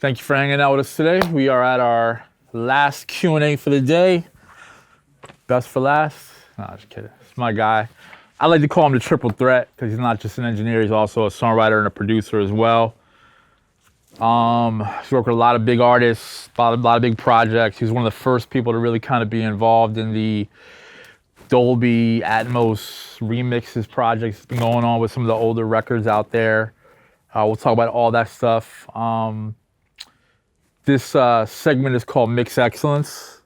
Thank you for hanging out with us today. We are at our last Q&A for the day. Best for last? Nah, just kidding. It's my guy. I like to call him the triple threat because he's not just an engineer, he's also a songwriter and a producer as well. He's worked with a lot of big artists, a lot of big projects. He's one of the first people to really kind of be involved in the Dolby Atmos remixes projects that's been going on with some of the older records out there. We'll talk about all that stuff. This segment is called Mix Excellence.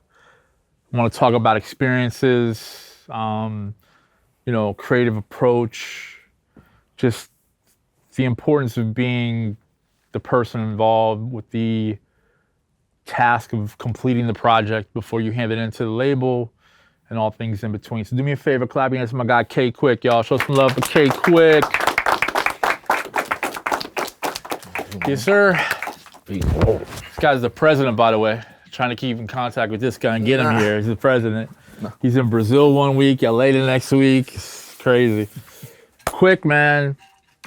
I want to talk about experiences, creative approach, just the importance of being the person involved with the task of completing the project before you hand it into the label and all things in between. So do me a favor, clap your hands for my guy K Quick, y'all. Show some love for K Quick. Yes, sir. This guy's the president, by the way. Trying to keep in contact with this guy and get him here. He's the president. He's in Brazil one week, LA the next week. It's crazy. Quick, man.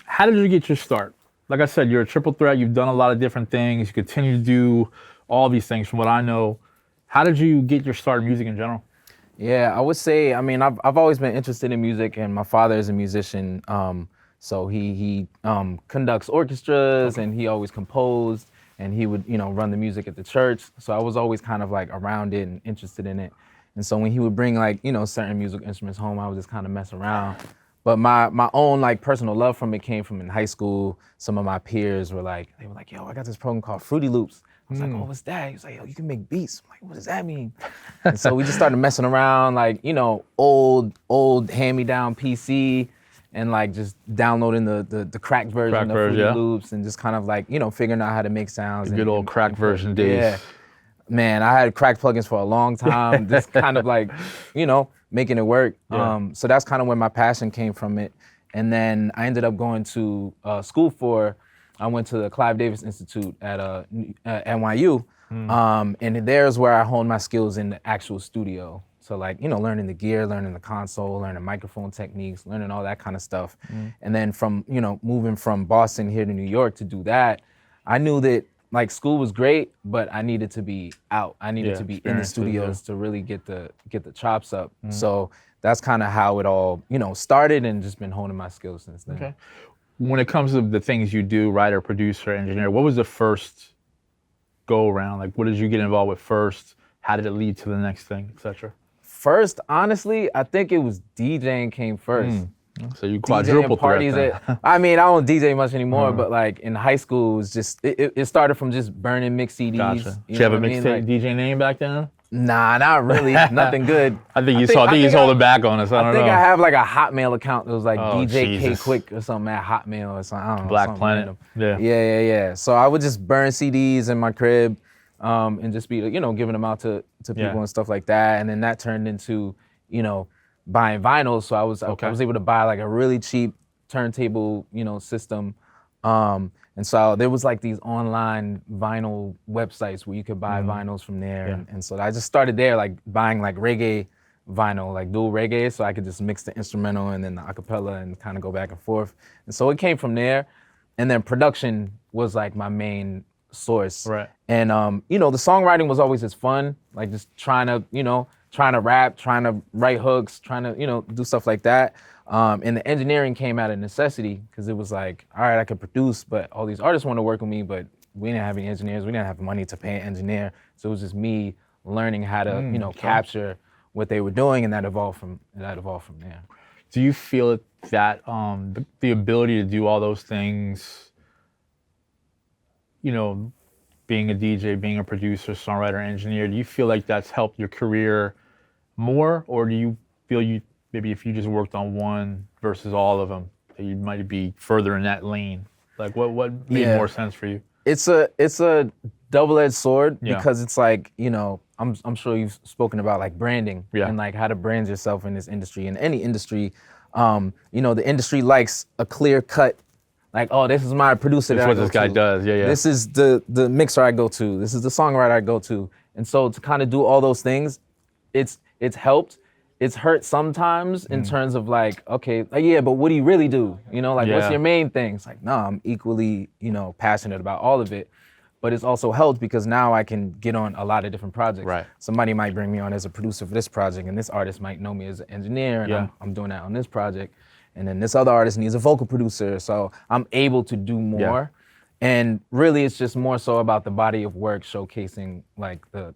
How did you get your start? Like I said, you're a triple threat. You've done a lot of different things. You continue to do all these things from what I know. How did you get your start in music in general? Yeah, I would say, I've always been interested in music, and my father is a musician. So he conducts orchestras, and he always composed, and he would, run the music at the church. So I was always kind of like around it and interested in it. And so when he would bring certain musical instruments home, I would just kind of mess around. But my own personal love from it came from in high school. Some of my peers were like, yo, I got this program called Fruity Loops. I was like, oh, what's that? He was like, yo, you can make beats. I'm like, what does that mean? And so we just started messing around, old hand-me-down PC, and just downloading the cracked version of Fruity Loops, and just kind of figuring out how to make sounds. The good old cracked version days. Yeah. Man, I had cracked plugins for a long time, just kind of making it work. Yeah. So that's kind of where my passion came from it. And then I ended up going to school I went to the Clive Davis Institute at NYU. And there's where I honed my skills in the actual studio. So learning the gear, learning the console, learning microphone techniques, learning all that kind of stuff. And then from, moving from Boston here to New York to do that, I knew that school was great, but I needed to be out. I needed to be in the studios to really get the chops up. So that's kind of how it all, started, and just been honing my skills since then. Okay. When it comes to the things you do, writer, producer, engineer, what was the first go around? What did you get involved with first? How did it lead to the next thing, et cetera? First, honestly, I think it was DJing came first. So you quadruple threat. I don't DJ much anymore, but in high school, it was just, it started from just burning mix CDs. Gotcha. Did you have a mixtape DJ name back then? Nah, not really. Nothing good. I think he's holding back on us. I don't know. I think I have a Hotmail account that was DJ Jesus. K Quick or something at Hotmail or something. I don't know. Black Planet. Random. Yeah. So I would just burn CDs in my crib, and just be giving them out to people and stuff like that. And then that turned into buying vinyls. So I was able to buy a really cheap turntable system. And so there was these online vinyl websites where you could buy vinyls from there. Yeah. And so I just started there buying reggae vinyl, dual reggae, so I could just mix the instrumental and then the acapella and kind of go back and forth. And so it came from there. And then production was my main source. Right. And the songwriting was always just fun, just trying to rap, trying to write hooks, trying to, do stuff like that. And the engineering came out of necessity, because it was all right, I could produce, but all these artists want to work with me, but we didn't have any engineers. We didn't have money to pay an engineer. So it was just me learning how to, capture what they were doing, and that evolved from there. Do you feel that the ability to do all those things, being a DJ, being a producer, songwriter, engineer, do you feel like that's helped your career more, or do you feel maybe if you just worked on one versus all of them, that you might be further in that lane? What made more sense for you? It's a double-edged sword, because it's I'm sure you've spoken about branding and how to brand yourself in this industry. In any industry, the industry likes a clear cut, this is my producer. This is what this guy does. Yeah. This is the mixer I go to. This is the songwriter I go to. And so to kind of do all those things, it's helped. It's hurt sometimes in terms of but what do you really do? What's your main thing? It's no, I'm equally, passionate about all of it. but it's also helped because now I can get on a lot of different projects. Right. Somebody might bring me on as a producer for this project, and this artist might know me as an engineer, and Yeah. I'm doing that on this project. And then this other artist needs a vocal producer, so I'm able to do more. And really, it's just more so about the body of work showcasing like the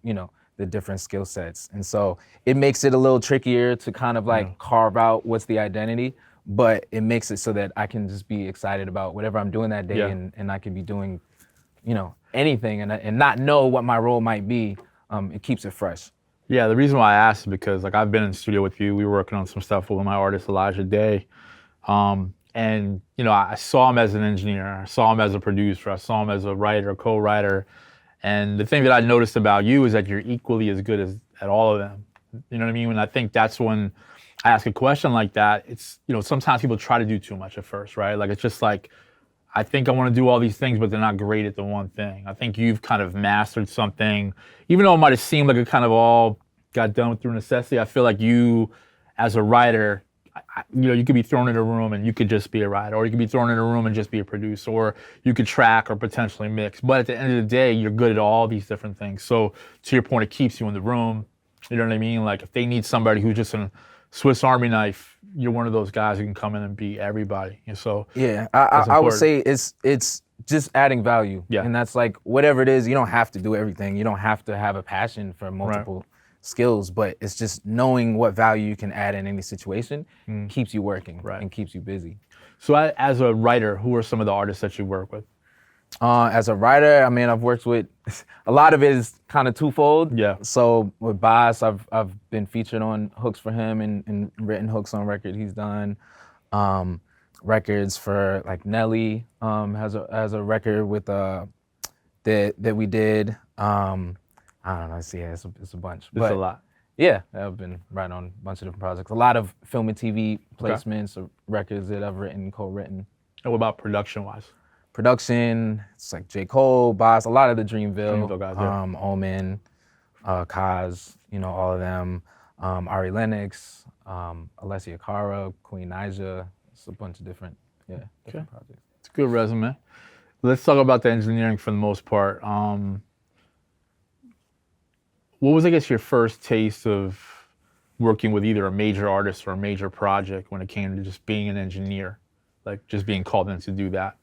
different skill sets. And so it makes it a little trickier to kind of like carve out what's the identity, but it makes it so that I can just be excited about whatever I'm doing that day, and I can be doing, anything and not know what my role might be. It keeps it fresh. Yeah, the reason why I asked is because like I've been in the studio with you. We were working on some stuff with my artist Elijah Day. And I saw him as an engineer, I saw him as a producer, I saw him as a writer, co-writer. And the thing that I noticed about you is that you're equally as good at all of them. You know what I mean? And I think that's when I ask a question like that, it's, sometimes people try to do too much at first, right? Like, it's just like, I think I want to do all these things, but they're not great at the one thing. I think you've kind of mastered something, even though it might have seemed like it kind of all got done through necessity. I feel like you, as a writer, you could be thrown in a room and you could just be a writer, or you could be thrown in a room and just be a producer, or you could track or potentially mix. But at the end of the day, you're good at all these different things. So to your point, it keeps you in the room. You know what I mean? Like if they need somebody who's just a Swiss Army knife, you're one of those guys who can come in and beat everybody. And so I would say it's just adding value. Yeah. And that's like whatever it is, you don't have to do everything. You don't have to have a passion for multiple skills, but it's just knowing what value you can add in any situation keeps you working and keeps you busy. So as a writer, who are some of the artists that you work with? As a writer, I mean, I've worked with, a lot of it is kind of twofold. Yeah. So with Boss, I've been featured on hooks for him and written hooks on record he's done. Records for like Nelly has a record with that we did. I don't know. It's a bunch. It's a lot. Yeah, I've been writing on a bunch of different projects. A lot of film and TV placements of records that I've written, co-written. And what about production-wise? Production, it's like J. Cole, Boss, a lot of the Dreamville guys, yeah. Omen, Kaz, all of them. Ari Lennox, Alessia Cara, Queen Naija. It's a bunch of different projects. It's a good resume. Let's talk about the engineering for the most part. What was, I guess, your first taste of working with either a major artist or a major project when it came to just being an engineer, like just being called in to do that?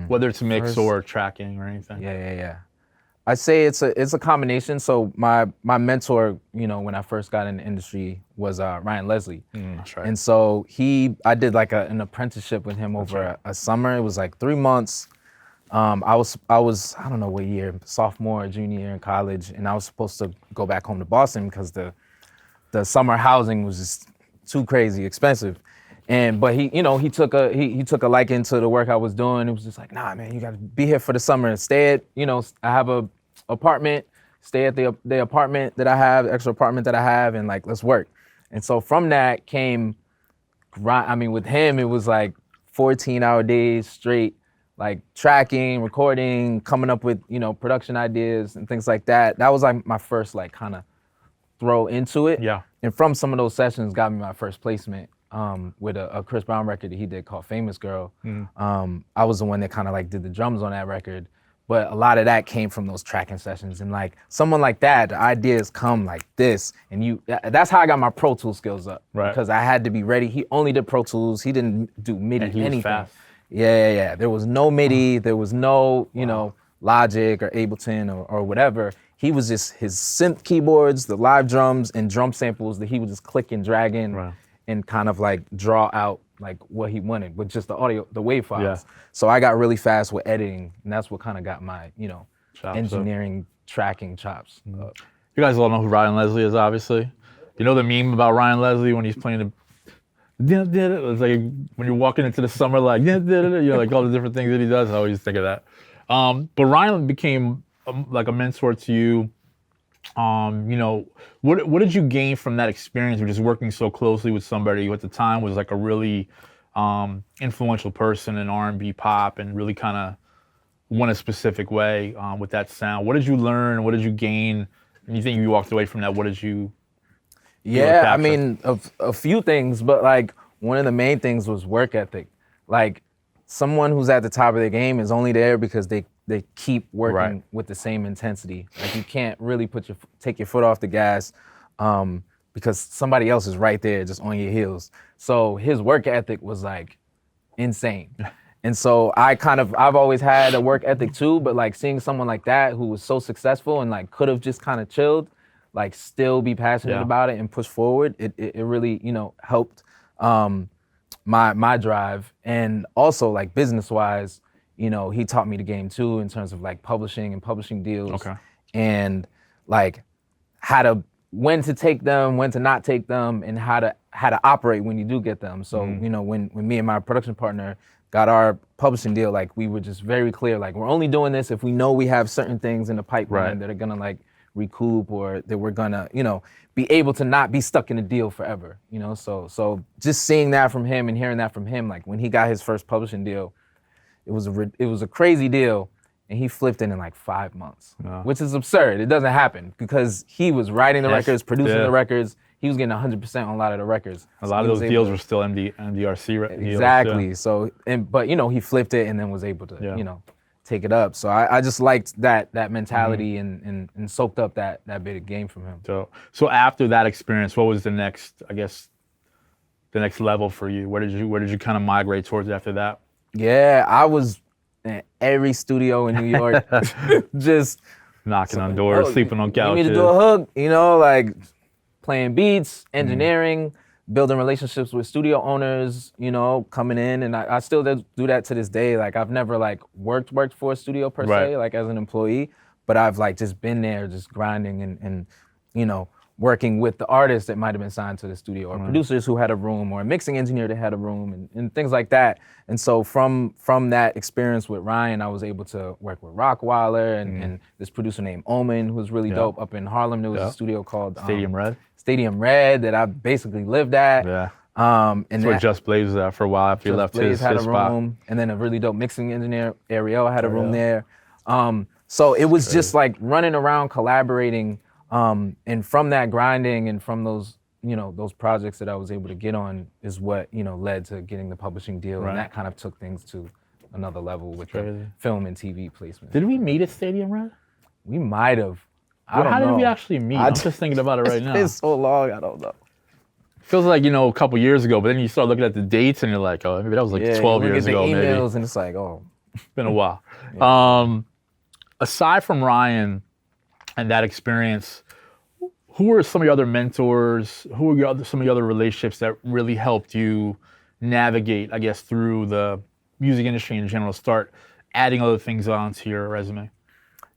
Whether it's mix or tracking or anything. Yeah. I'd say it's a combination. So my mentor, when I first got in the industry was Ryan Leslie. That's right. And so I did like an apprenticeship with him over a summer. It was like 3 months. I was I don't know what year, sophomore or junior year in college, and I was supposed to go back home to Boston because the summer housing was just too crazy expensive. But he took a liking to the work I was doing. It was just like, nah, man, you got to be here for the summer and stay at, I have a apartment, stay at the apartment that I have, the extra apartment that I have, and like, let's work. And so from that came, with him, it was like 14-hour days straight, like tracking, recording, coming up with, production ideas and things like that. That was like my first like kind of throw into it. Yeah. And from some of those sessions got me my first placement with a Chris Brown record that he did called Famous Girl. I was the one that kind of like did the drums on that record. But a lot of that came from those tracking sessions. And like someone like that, the ideas come like this. And that's how I got my Pro Tools skills up. Right. Because I had to be ready. He only did Pro Tools. He didn't do MIDI, And he was anything. fast. Yeah. There was no MIDI. There was no, Logic or Ableton or whatever. He was just his synth keyboards, the live drums, and drum samples that he would just click and drag in and kind of like draw out like what he wanted with just the audio, the wave files. Yeah. So I got really fast with editing, and that's what kind of got my, Chops engineering tracking chops up. You guys all know who Ryan Leslie is, obviously. You know the meme about Ryan Leslie when he's playing the it's like when you're walking into the summer, like, like all the different things that he does. I always think of that. But Ryan became like a mentor to you. What did you gain from that experience of just working so closely with somebody who at the time was like a really influential person in R&B pop and really kind of went a specific way with that sound? What did you learn? What did you gain? And you think you walked away from that? What did you? Yeah, I mean, a few things, but like one of the main things was work ethic. Like someone who's at the top of their game is only there because they they keep working Right. with the same intensity. Like you can't really take your foot off the gas because somebody else is right there just on your heels. So his work ethic was like insane. And so I've always had a work ethic too, but like seeing someone like that who was so successful and like could have just kind of chilled, like still be passionate about it and push forward, it really, you know, helped my drive. And also like business wise, you know, he taught me the game too in terms of like publishing and publishing deals. Okay. And like when to take them, when to not take them, and how to operate when you do get them. So, you know, when me and my production partner got our publishing deal, like we were just very clear, like we're only doing this if we know we have certain things in the pipeline that are gonna like recoup, or that we're gonna, you know, be able to not be stuck in a deal forever, you know? So just seeing that from him and hearing that from him, like when he got his first publishing deal, it was a crazy deal, and he flipped it in like 5 months, which is absurd. It doesn't happen because he was writing the records, producing the records. He was getting 100% on a lot of the records. A lot of those deals were still MDRC deals. Exactly. So, but you know, he flipped it and then was able to, you know, take it up. So I just liked that mentality and soaked up that bit of game from him. So after that experience, what was the next level for you? Where did you kind of migrate towards after that? Yeah, I was in every studio in New York, just knocking on doors, sleeping on couches. You need to do a hook, you know, like playing beats, engineering, building relationships with studio owners, you know, coming in. And I still do that to this day. Like I've never like worked for a studio per se, like as an employee, but I've like just been there, just grinding and you know, working with the artists that might have been signed to the studio, or producers who had a room, or a mixing engineer that had a room, and things like that. And so from that experience with Ryan, I was able to work with Rockweiler and this producer named Omen, who was really dope up in Harlem. There was a studio called Stadium Red that I basically lived at. And that's where Just Blaze was at for a while after you left his had a spot. room, and then a really dope mixing engineer, Ariel, had a room there. So it was just like running around collaborating. And from that grinding and from those, you know, those projects that I was able to get on is what, you know, led to getting the publishing deal. And that kind of took things to another level with the film and TV placement. Did we meet at Stadium Red? We might have. I don't know. How did we actually meet? I'm just thinking about it right now. It's so long, I don't know. Feels like, you know, a couple years ago, but then you start looking at the dates and you're like, oh, maybe that was like 12 years ago. You look at the emails maybe. and it's like, oh. It's been a while. Aside from Ryan and that experience, who are some of your other mentors? Who are some of your other relationships that really helped you navigate, I guess, through the music industry in general, start adding other things onto your resume?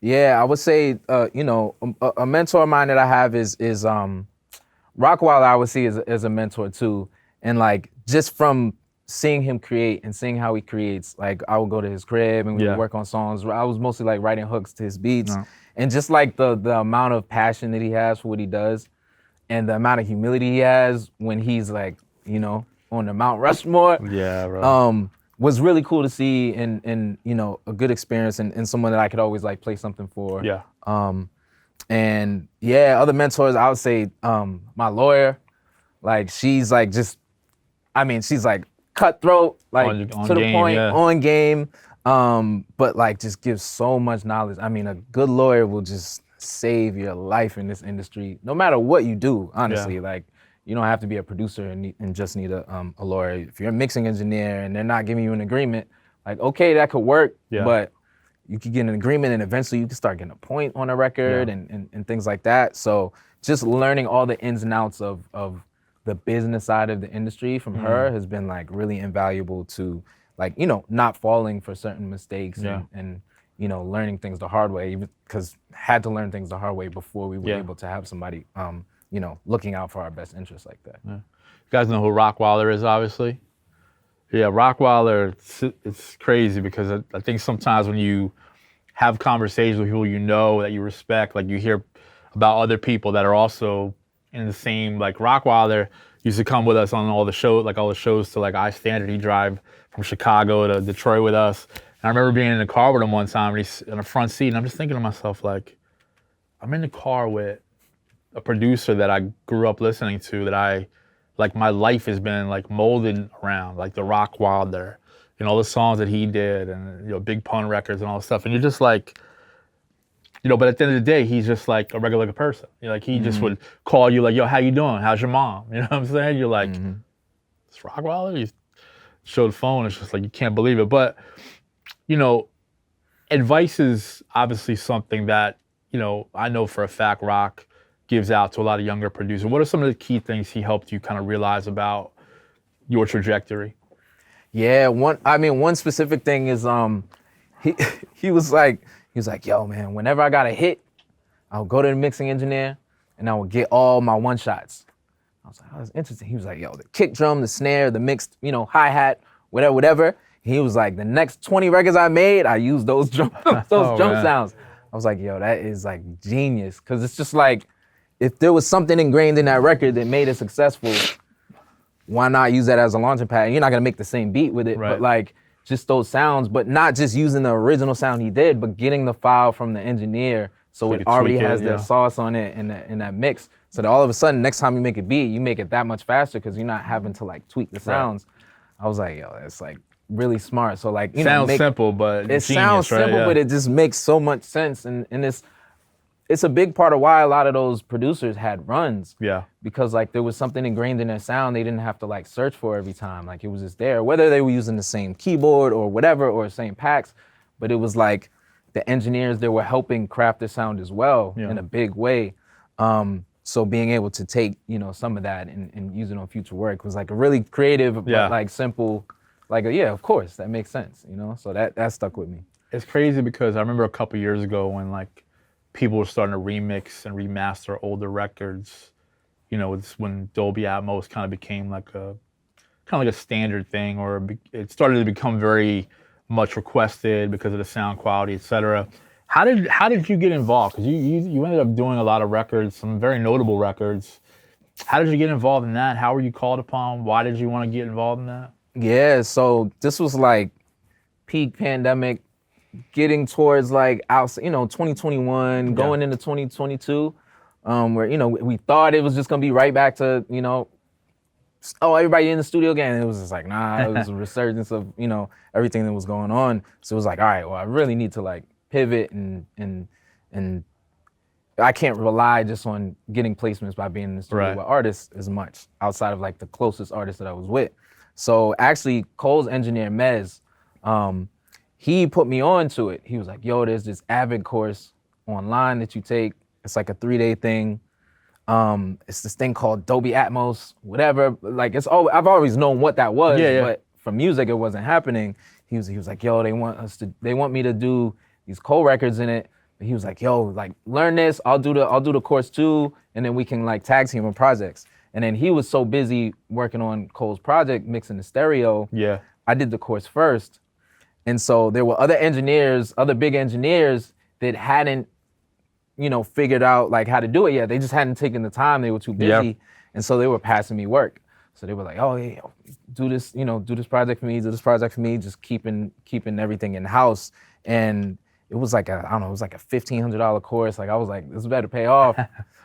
Yeah, I would say, you know, a mentor of mine that I have is Rockweiler. I would see as a mentor too. And like, just from seeing him create and seeing how he creates, like I would go to his crib and we would work on songs. I was mostly like writing hooks to his beats. And just like the amount of passion that he has for what he does, and the amount of humility he has when he's like, you know, on the Mount Rushmore. Yeah, bro. Was really cool to see, and you know, a good experience, and someone that I could always like play something for. Yeah. And yeah, other mentors, I would say my lawyer, like she's like just, I mean, she's like cutthroat, like on to the game, point, on game. But like just gives so much knowledge. I mean, a good lawyer will just save your life in this industry, no matter what you do, honestly. Like, you don't have to be a producer and just need a lawyer. If you're a mixing engineer and they're not giving you an agreement, like, okay, that could work, but you could get an agreement and eventually you can start getting a point on a record and things like that. So just learning all the ins and outs of the business side of the industry from her has been like really invaluable to, like, you know, not falling for certain mistakes and you know, learning things the hard way, even because had to learn things the hard way before we were able to have somebody, you know, looking out for our best interests like that. You guys know who Rockweiler is, obviously? Yeah, Rockweiler, it's crazy because I think sometimes when you have conversations with people you know, that you respect, like you hear about other people that are also in the same, like Rockweiler used to come with us on all the shows to like iStandard. He'd drive from Chicago to Detroit with us. And I remember being in the car with him one time, and he's in the front seat, and I'm just thinking to myself, like, I'm in the car with a producer that I grew up listening to, that like my life has been like molded around, like the Rockweiler, and all the songs that he did, and Big Pun Records and all this stuff, and you're just like, but at the end of the day, he's just like a regular person. Like he just would call you like, yo, how you doing? How's your mom? You know what I'm saying? You're like, it's Rockwaller? You show the phone, it's just like, you can't believe it. But, advice is obviously something that, I know for a fact Rock gives out to a lot of younger producers. What are some of the key things he helped you kind of realize about your trajectory? Yeah, one specific thing is he was like, yo, man, whenever I got a hit, I'll go to the mixing engineer and I will get all my one shots. I was like, oh, that's interesting. He was like, yo, the kick drum, the snare, the mixed, hi-hat, whatever. He was like, the next 20 records I made, I used those drum sounds. I was like, yo, that is like genius. Cause it's just like, if there was something ingrained in that record that made it successful, why not use that as a launching pad? You're not gonna make the same beat with it, right. But like just those sounds, but not just using the original sound he did, but getting the file from the engineer so it already has their sauce on it in that mix. So that all of a sudden, next time you make a beat, you make it that much faster because you're not having to like tweak the sounds. Right. I was like, yo, that's like really smart. So like, sounds simple, but it sounds simple, but it just makes so much sense. And it's a big part of why a lot of those producers had runs. Yeah. Because like there was something ingrained in their sound they didn't have to like search for every time. Like it was just there, whether they were using the same keyboard or whatever, or same packs, but it was like the engineers that were helping craft the sound as well in a big way. So being able to take, some of that and use it on future work was like a really creative, but like simple, like, of course, that makes sense, So that stuck with me. It's crazy because I remember a couple years ago when like people were starting to remix and remaster older records, it's when Dolby Atmos kind of became like a standard thing, or it started to become very much requested because of the sound quality, etc. How did you get involved? Because you ended up doing a lot of records, some very notable records. How did you get involved in that? How were you called upon? Why did you want to get involved in that? Yeah, so this was like peak pandemic, getting towards like 2021, going into 2022, where we thought it was just gonna be right back to everybody in the studio again. It was just like, nah, it was a resurgence of everything that was going on. So it was like, all right, well, I really need to like pivot and I can't rely just on getting placements by being in the studio with artists as much outside of like the closest artists that I was with. So actually Cole's engineer, Mez, he put me on to it. He was like, yo, there's this Avid course online that you take. It's like a 3-day thing. It's this thing called Dolby Atmos, whatever. Like I've always known what that was, but for music, it wasn't happening. He was like, yo, they want me to do these co-records in it. But he was like, yo, like learn this. I'll do the course too, and then we can like tag team on projects. And then he was so busy working on Cole's project, mixing the stereo. Yeah. I did the course first. And so there were other big engineers that hadn't, figured out like how to do it yet. They just hadn't taken the time. They were too busy. Yep. And so they were passing me work. So they were like, oh, yeah, do this project for me, just keeping everything in house. And it was like it was like a $1,500 course. Like I was like, this better pay off.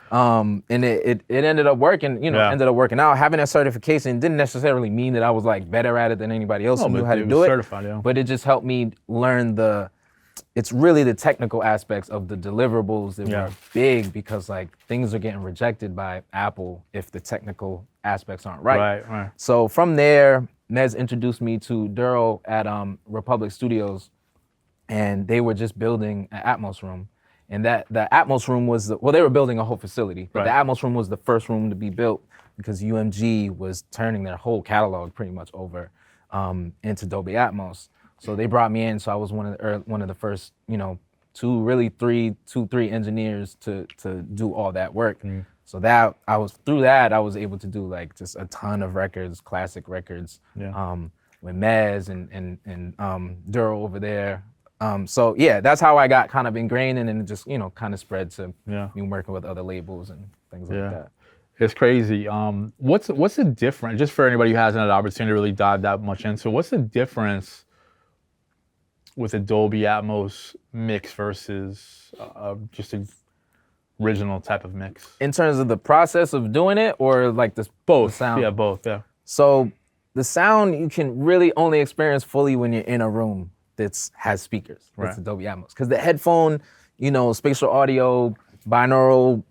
And it ended up working, ended up working out. Having that certification didn't necessarily mean that I was like better at it than anybody else who knew how to do it. Certified, But it just helped me learn it's really the technical aspects of the deliverables that were big, because like things are getting rejected by Apple if the technical aspects aren't right. So from there, Nez introduced me to Duro at Republic Studios, and they were just building an Atmos room. And the Atmos room was they were building a whole facility, but the Atmos room was the first room to be built because UMG was turning their whole catalog pretty much over into Dolby Atmos. So they brought me in, so I was one of the first, three engineers to do all that work. Mm. So I was able to do like just a ton of records, classic records, with Mez and Duro over there. So yeah, that's how I got kind of ingrained, and then it just kind of spread to me working with other labels and things like that. It's crazy. What's the difference, just for anybody who hasn't had the opportunity to really dive that much into, what's the difference with a Dolby Atmos mix versus just an original type of mix? In terms of the process of doing it, or like both? The sound? Yeah, both. Yeah. So the sound you can really only experience fully when you're in a room that has speakers. Right. It's a Dolby Atmos. Because the headphone, spatial audio, binaural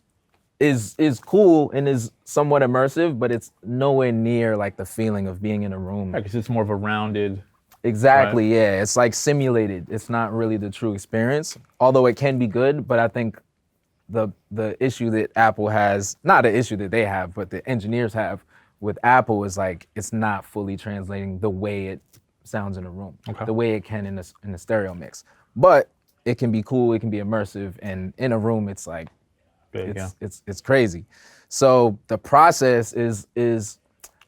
is cool and is somewhat immersive, but it's nowhere near like the feeling of being in a room. Because it's more of a rounded. Exactly, yeah. It's like simulated. It's not really the true experience, although it can be good, but I think the issue that Apple has, not an issue that they have, but the engineers have with Apple is like it's not fully translating the way it sounds in a room, the way it can in a stereo mix. But it can be cool, it can be immersive, and in a room it's like Big, it's crazy. So the process is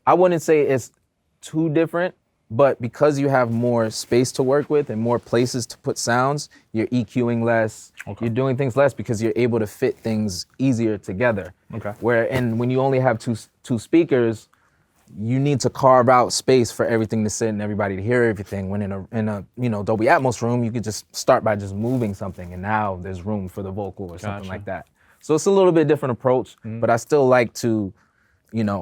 I wouldn't say it's too different, but because you have more space to work with and more places to put sounds, you're EQing less, you're doing things less because you're able to fit things easier together. And when you only have two speakers, you need to carve out space for everything to sit and everybody to hear everything. When in a Dolby Atmos room, you could just start by just moving something, and now there's room for the vocal or something like that. So it's a little bit different approach, but I still like to,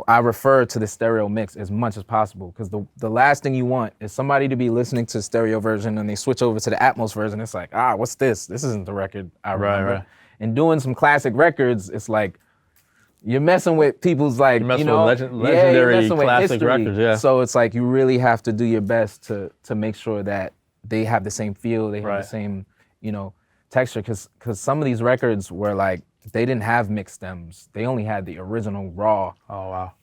I refer to the stereo mix as much as possible, because the last thing you want is somebody to be listening to the stereo version and they switch over to the Atmos version. It's like, what's this? This isn't the record I remember. Right. And doing some classic records, it's like, you're messing with people's like, with legendary classic records, yeah. So it's like you really have to do your best to make sure that they have the same feel, they have the same, texture. Because some of these records were like, they didn't have mix stems. They only had the original raw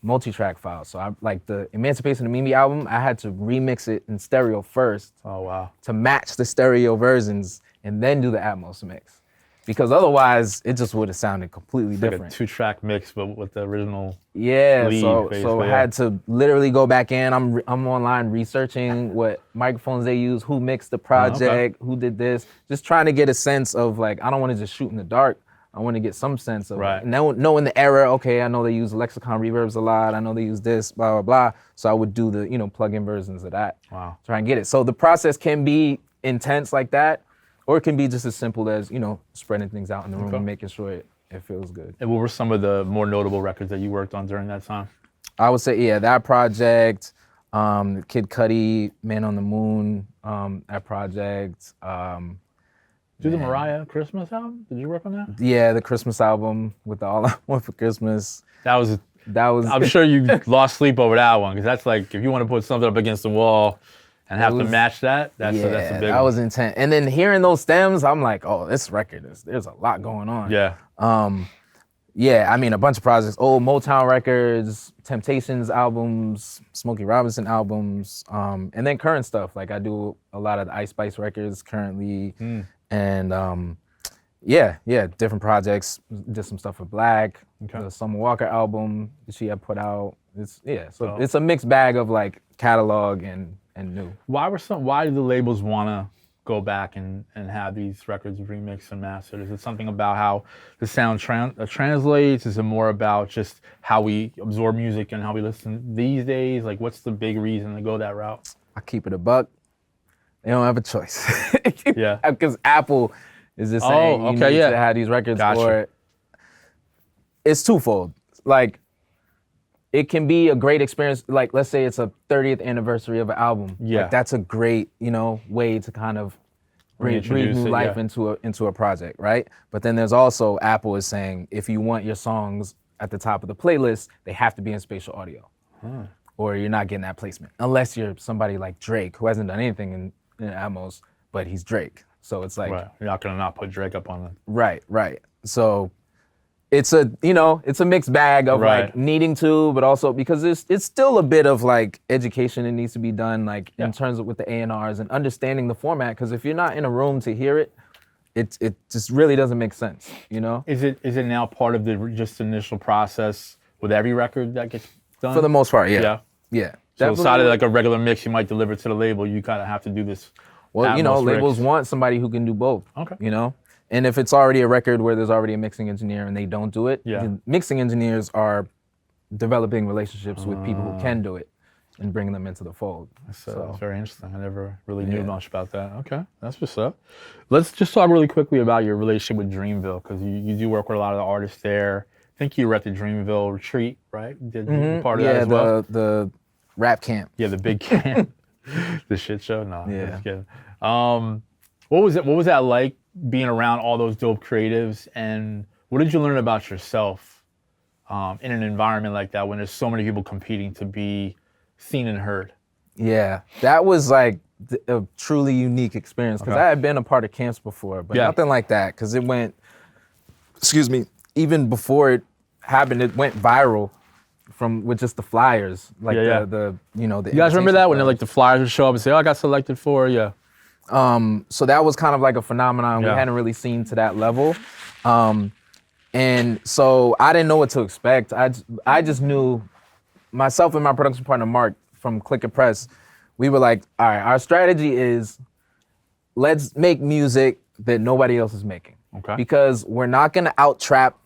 multi-track file. So I like the Emancipation of Mimi album, I had to remix it in stereo first to match the stereo versions and then do the Atmos mix. Because otherwise, it just would have sounded completely different. Like a 2-track mix, but with the original lead, so basically, I had to literally go back in. I'm online researching what microphones they use, who mixed the project, who did this. Just trying to get a sense of like, I don't want to just shoot in the dark. I want to get some sense of knowing the era. Okay, I know they use Lexicon reverbs a lot. I know they use this, blah, blah, blah. So I would do the, plug-in versions of that. Try and get it. So the process can be intense like that, or it can be just as simple as, spreading things out in the room and making sure it feels good. And what were some of the more notable records that you worked on during that time? I would say, that project, Kid Cudi, Man on the Moon, that project. Do the Mariah Christmas album? Did you work on that? Yeah, the Christmas album with the All I Want for Christmas. That was. I'm sure you lost sleep over that one, because that's like, if you want to put something up against the wall and have to match that, that's a big one. That was intense. And then hearing those stems, I'm like, this record there's a lot going on. Yeah. I mean, a bunch of projects, old Motown records, Temptations albums, Smokey Robinson albums, and then current stuff. Like I do a lot of the Ice Spice records currently, and different projects. Did some stuff with Black, the Summer Walker album that she had put out. It's a mixed bag of like catalog and new. Why do the labels want to go back and have these records remixed and mastered? Is it something about how the sound translates? Is it more about just how we absorb music and how we listen these days? Like, what's the big reason to go that route? I keep it a buck. They don't have a choice. Yeah. Because Apple is just saying you need to have these records for it. It's twofold. Like, it can be a great experience. Like, let's say it's a 30th anniversary of an album. Yeah. Like, that's a great, way to kind of breathe new life into a project, right? But then there's also, Apple is saying, if you want your songs at the top of the playlist, they have to be in spatial audio. Or you're not getting that placement. Unless you're somebody like Drake, who hasn't done anything in Atmos, but he's Drake. So it's like... Right. You're not going to not put Drake up on it. Right. So... It's a mixed bag of like needing to, but also because it's still a bit of like education that needs to be done, like in terms of with the A&Rs and understanding the format. Because if you're not in a room to hear it, it just really doesn't make sense, Is it now part of the just initial process with every record that gets done? For the most part, yeah. So outside of like a regular mix you might deliver to the label, you kind of have to do this. Well, labels want somebody who can do both. Okay. And if it's already a record where there's already a mixing engineer and they don't do it, mixing engineers are developing relationships with people who can do it and bringing them into the fold. That's very interesting. I never really knew much about that. Okay, that's what's up. Let's just talk really quickly about your relationship with Dreamville, because you do work with a lot of the artists there. I think you were at the Dreamville retreat, right? Did part of that as well? rap camp. Yeah, the big camp. The shit show? No, Yeah. just kidding. What was that like being around all those dope creatives, and what did you learn about yourself in an environment like that when there's so many people competing to be seen and heard? Yeah, that was like a truly unique experience because I had been a part of camps before, but nothing like that because it went, excuse me, even before it happened, it went viral with just the flyers, like the you know, the You guys remember that when flyers. like the flyers would show up and say, "Oh, I got selected for," yeah. So that was kind of like a phenomenon we hadn't really seen to that level. And so I didn't know what to expect. I just knew myself and my production partner, Mark, from Click and Press, we were like, all right, our strategy is let's make music that nobody else is making. Okay. Because we're not gonna out-trap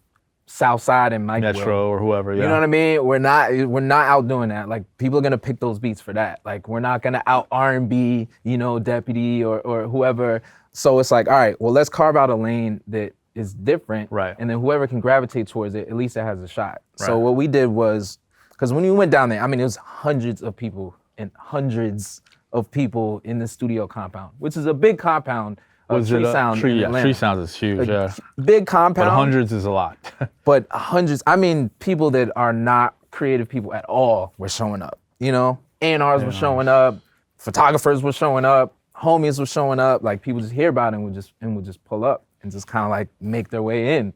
Southside and Mike Metro Will. or whoever, yeah. You know what I mean? We're not out doing that. Like, people are gonna pick those beats for that. Like, we're not gonna out R&B, you know, Deputy or whoever. So it's like, all right, well, let's carve out a lane that is different. Right. And then whoever can gravitate towards it, at least it has a shot. Right. So what we did was, because when you went down there, I mean, it was hundreds of people in the studio compound, which is a big compound. Tree Sound. Tree Sound is huge, yeah. Big compound. But hundreds is a lot. But hundreds, I mean, people that are not creative people at all were showing up, you know? A&Rs were showing up, photographers were showing up, homies were showing up, like people just hear about it and would just pull up and just kind of like make their way in.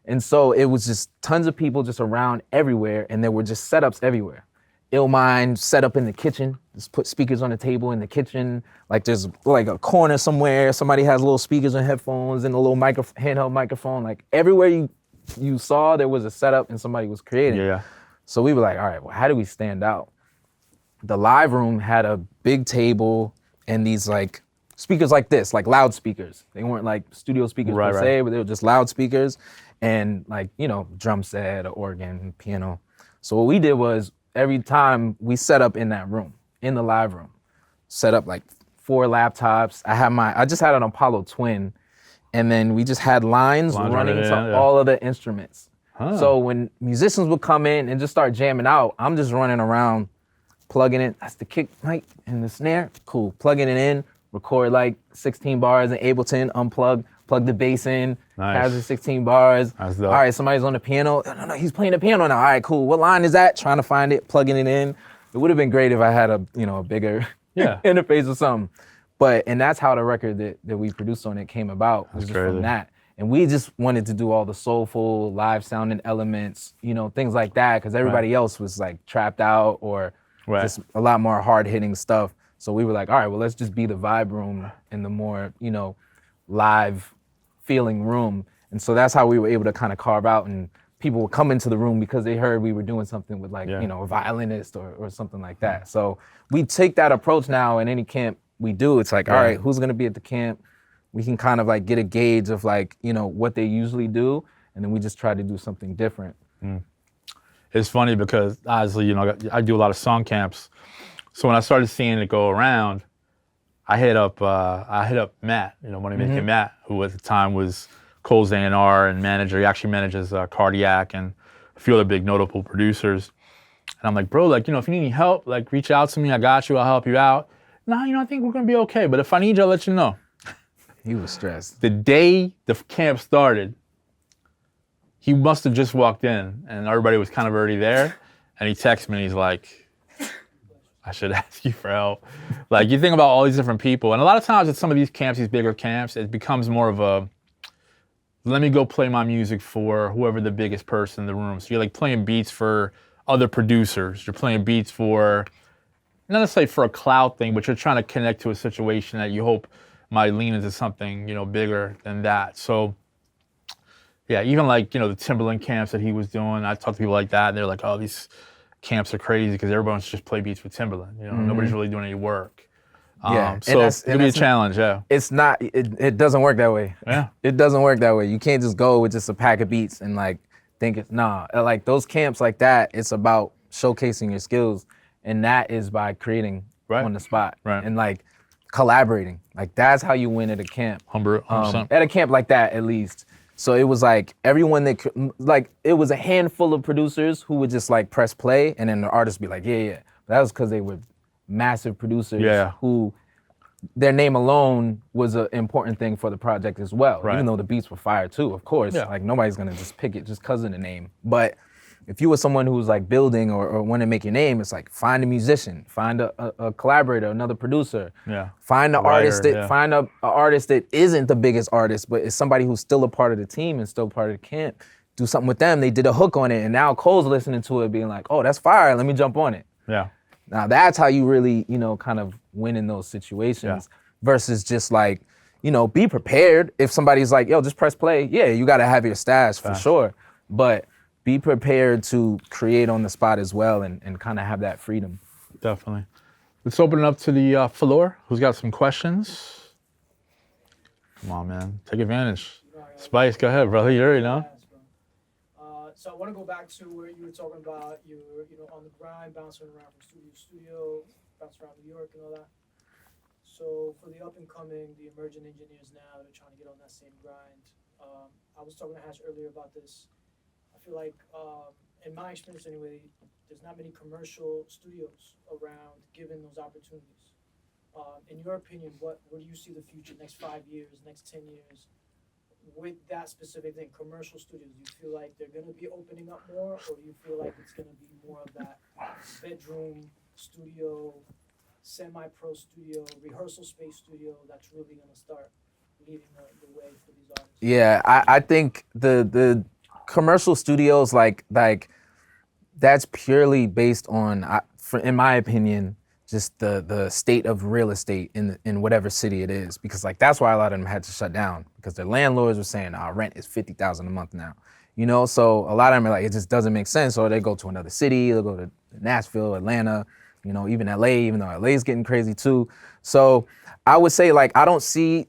And so it was just tons of people just around everywhere, and there were just setups everywhere. Illmind set up in the kitchen, just put speakers on the table in the kitchen. Like there's like a corner somewhere, somebody has little speakers and headphones and a little handheld microphone. Like everywhere you saw, there was a setup and somebody was creating. Yeah. So we were like, all right, well, how do we stand out? The live room had a big table and these like speakers like this, like loudspeakers. They weren't like studio speakers per se, but they were just loudspeakers and like, you know, drum set, organ, piano. So what we did was every time we set up in that room, in the live room, set up like 4 laptops. I just had an Apollo Twin, and then we just had lines running to all of the instruments. Huh. So when musicians would come in and just start jamming out, I'm just running around, plugging in. That's the kick, mic, and the snare. Cool. Plugging it in, record like 16 bars in Ableton, unplug, plug the bass in, has the 16 bars. All right, somebody's on the piano. No, he's playing the piano now. All right, cool. What line is that? Trying to find it, plugging it in. It would have been great if I had a bigger interface or something. And that's how the record that we produced on it came about. Was just from that. And we just wanted to do all the soulful, live sounding elements, you know, things like that, because everybody else was like trapped out or just a lot more hard hitting stuff. So we were like, all right, well, let's just be the vibe room in the more, you know, live feeling room. And so that's how we were able to kind of carve out, and people would come into the room because they heard we were doing something with like, you know, a violinist or something like that. So we take that approach now in any camp we do. It's like, all right, who's gonna be at the camp? We can kind of like get a gauge of like, you know, what they usually do, and then we just try to do something different. It's funny because obviously, you know, I do a lot of song camps. So when I started seeing it go around, I hit up Matt, you know, Money Making Matt, who at the time was Cole's A&R and manager. He actually manages Cardiac and a few other big notable producers. And I'm like, bro, like, you know, if you need any help, like reach out to me. I got you. I'll help you out. No, you know, I think we're gonna be okay. But if I need you, I'll let you know. He was stressed. The day the camp started, he must have just walked in and everybody was kind of already there. And he texts me and he's like, I should ask you for help. Like, you think about all these different people. And a lot of times at some of these camps, these bigger camps, it becomes more of a, let me go play my music for whoever the biggest person in the room. So you're like playing beats for other producers. You're playing beats for, not necessarily for a clout thing, but you're trying to connect to a situation that you hope might lean into something, you know, bigger than that. So yeah, even like, you know, the Timberland camps that he was doing, I talk to people like that and they're like, oh, these camps are crazy because everyone's just play beats with Timberland. You know, nobody's really doing any work. So it's gonna be a challenge, It's not, it doesn't work that way. Yeah. It doesn't work that way. You can't just go with just a pack of beats and like think it's, like those camps like that, it's about showcasing your skills, and that is by creating on the spot and like collaborating. Like that's how you win at a camp. 100%. At a camp like that, at least. So it was like everyone that like, it was a handful of producers who would just like press play, and then the artist be like, yeah. That was because they were massive producers Yeah. who their name alone was an important thing for the project as well. Right. Even though the beats were fire too, of course. Yeah. Like nobody's gonna just pick it just because of the name. But if you were someone who was like building or want to make your name, it's like find a musician, find a collaborator, another producer. Yeah. Find an artist Writer, that yeah. find a artist that isn't the biggest artist, but is somebody who's still a part of the team and still part of the camp. Do something with them. They did a hook on it, and now Cole's listening to it, being like, "Oh, that's fire. Let me jump on it." Yeah. Now that's how you really, kind of win in those situations versus just like, be prepared. If somebody's like, yo, just press play. Yeah, you got to have your stash for sure. But be prepared to create on the spot as well and kind of have that freedom. Definitely. Let's open it up to the floor. Who's got some questions? Come on, man. Take advantage. Spice, go ahead, brother. You already know. So I want to go back to where you were talking about you were, on the grind, bouncing around from studio to studio, bouncing around New York and all that. So for the up and coming, the emerging engineers now, they're trying to get on that same grind. I was talking to Hash earlier about this. I feel like, in my experience anyway, there's not many commercial studios around giving those opportunities. In your opinion, what do you see the future, next 5 years, next 10 years? With that specific thing, commercial studios, do you feel like they're going to be opening up more, or do you feel like it's going to be more of that bedroom studio, semi-pro studio, rehearsal space studio that's really going to start leading the way for these artists? Yeah, I think the commercial studios, like that's purely based on, in my opinion, just the state of real estate in whatever city it is, because like that's why a lot of them had to shut down, because their landlords were saying our rent is $50,000 a month now, so a lot of them are like, it just doesn't make sense, or they go to another city, they'll go to Nashville, Atlanta, even LA, even though LA is getting crazy too. So I would say, like, I don't see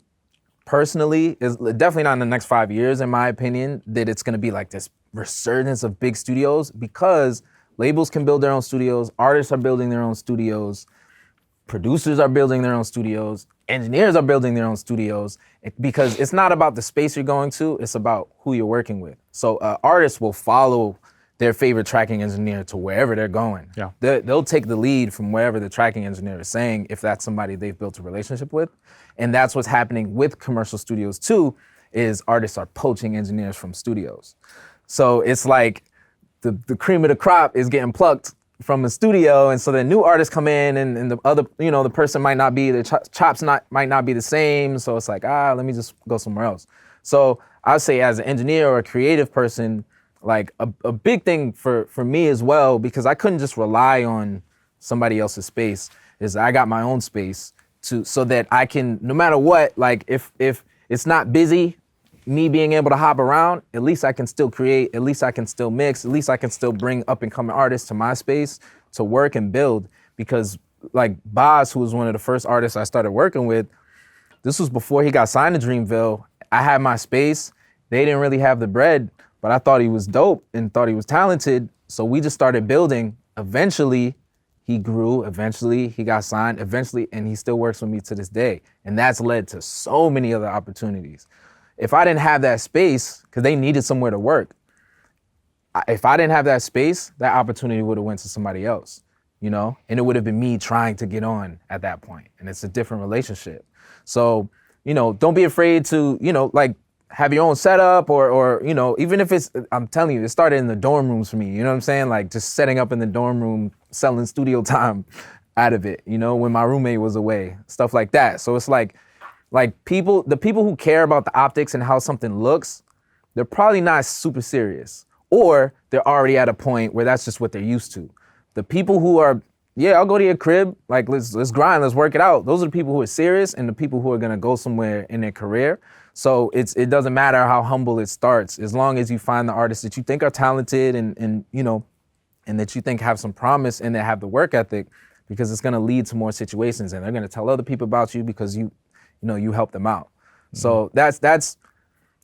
personally, is definitely not in the next 5 years, in my opinion, that it's gonna be like this resurgence of big studios, because labels can build their own studios, artists are building their own studios, producers are building their own studios, engineers are building their own studios, because it's not about the space you're going to, it's about who you're working with. So artists will follow their favorite tracking engineer to wherever they're going. Yeah. They'll take the lead from wherever the tracking engineer is saying, if that's somebody they've built a relationship with. And that's what's happening with commercial studios too, is artists are poaching engineers from studios. So it's like, the cream of the crop is getting plucked from a studio, and so then new artists come in, and the other, the person might not be, the chops might not be the same, so it's like, let me just go somewhere else. So I would say, as an engineer or a creative person, like a big thing for me as well, because I couldn't just rely on somebody else's space, is I got my own space so that I can, no matter what, like if it's not busy, me being able to hop around, at least I can still create, at least I can still mix, at least I can still bring up and coming artists to my space to work and build. Because like Boz, who was one of the first artists I started working with, this was before he got signed to Dreamville. I had my space. They didn't really have the bread, but I thought he was dope and thought he was talented. So we just started building. Eventually, he grew. Eventually, he got signed. Eventually, and he still works with me to this day. And that's led to so many other opportunities. If I didn't have that space, because they needed somewhere to work, if I didn't have that space, that opportunity would have went to somebody else, and it would have been me trying to get on at that point. And it's a different relationship. So, don't be afraid to, like, have your own setup or even if it's, I'm telling you, it started in the dorm rooms for me, you know what I'm saying? Like just setting up in the dorm room, selling studio time out of it, when my roommate was away, stuff like that. So it's like the people who care about the optics and how something looks, they're probably not super serious, or they're already at a point where that's just what they're used to. The people who are, I'll go to your crib, like let's grind, let's work it out. Those are the people who are serious and the people who are gonna go somewhere in their career. So it doesn't matter how humble it starts, as long as you find the artists that you think are talented and that you think have some promise and that have the work ethic, because it's gonna lead to more situations and they're gonna tell other people about you because you help them out. Mm-hmm. So that's